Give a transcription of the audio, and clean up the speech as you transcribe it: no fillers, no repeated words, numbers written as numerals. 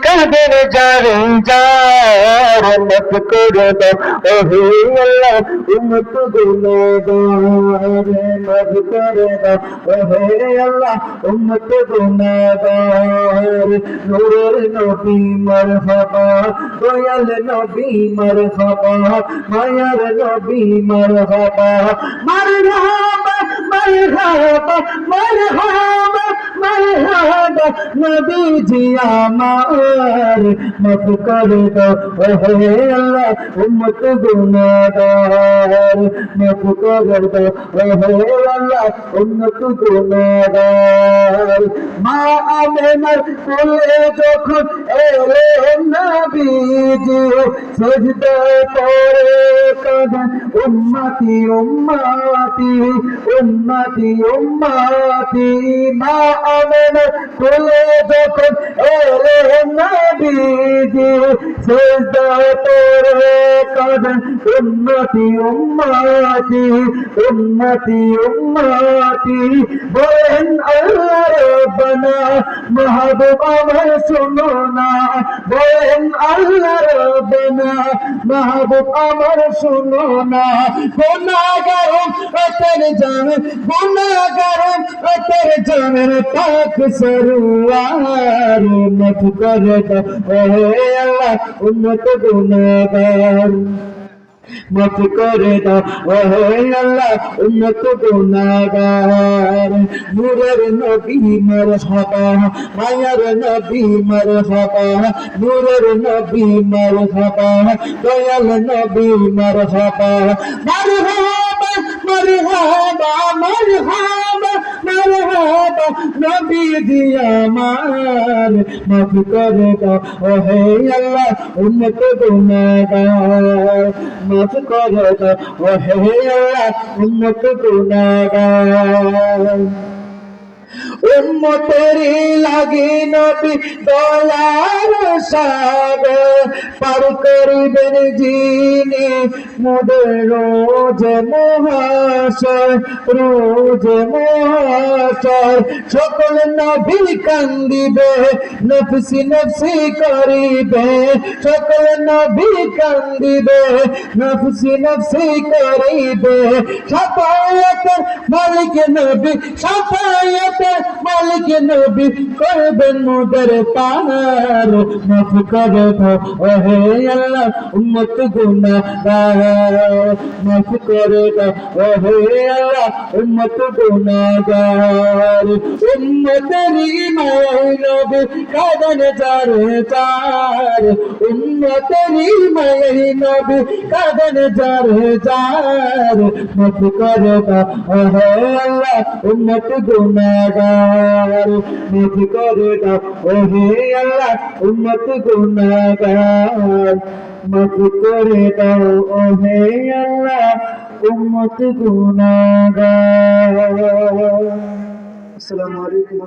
কাদের যারে যার মাফ করে দাও ওহে আল্লাহ উম্মত গুনাহগার মাফ করে দাও ওহে আল্লাহ উম্মত গুনাহগার নূরের নবী মারহাবা দয়াল নবী মারহাবা মায়ার নবী মারহাবা মারহাবা মারহাবা মারহাবা মারহাবা নবীজি আমার মাফ করে দাও ওহে আল্লাহ উম্মত গুনাহগার মাফ করে দাও ওহে আল্লাহ উম্মত গুনাহগার মা আমেনার কোলে যখন এলেন নবীজি সিজদায় পড়ে কাঁদেন উম্মতি উম্মতি উম্মতি উম্মতি মা আমেনার কোলে যখন এলেন নবীজি সিজদায় পড়ে কাঁদেন উম্মতি উম্মতি উম্মতি উম্মতি বলেন আল্লাহ রব্বানা মাহবুব আমার শোনো না বলেন আল্লাহ রব্বানা মাহবুব আমার শোনো না গুনাহগার তেরে জানে গুনাহগার তেরে জানের পাক সরওয়ার মাফ করে দাও ওহে আল্লাহ উম্মত গুনাহগার মাফ করে দাও ওহে আল্লাহ উম্মত গুনাহগার নূরের নবী মারহাবা মায়ার নবী মারহাবা নূরের নবী মারহাবা দয়াল নবী মারহাবা মারহাবা মারহাবা মারহাবা মারহাবা নবীজি আমার মাফ করে দাও ওহে আল্লাহ উম্মত গুনাহগার মাফ করে দাও ওহে আল্লাহ উম্মত গুনাহগার উম্মতেরি লাগি নবী দয়ার সাগর পার করিবেন যিনি মোদের রোজ মহাশয় রোজ মহাশয় সকল নবী কান্দিবে নফসি নফসি করিবে সকল নবী কান্দিবে নফসি নফসি করিবে শাফায়াতের মালিক নবী শাফায়াতের মালিক নবী করবেন মোদের পার মাফ করে দাও ওহে আল্লাহ উম্মত গুনাহগার মাফ করে দাও ওহে আল্লাহ উম্মত গুনাহগার উম্মতেরি মায়াই নবী কাঁদেন যারে যার উম্মতেরি মায়াই নবী কাঁদেন যারে যার মাফ করে দাও ওহে আল্লাহ উম্মত গুনাহগার মাফ করে দাও ওহে আল্লাহ উম্মত গুনাহগার মাফ করে দাও ওহে আল্লাহ উম্মত গুনাহগার। আসসালামু আলাইকুম।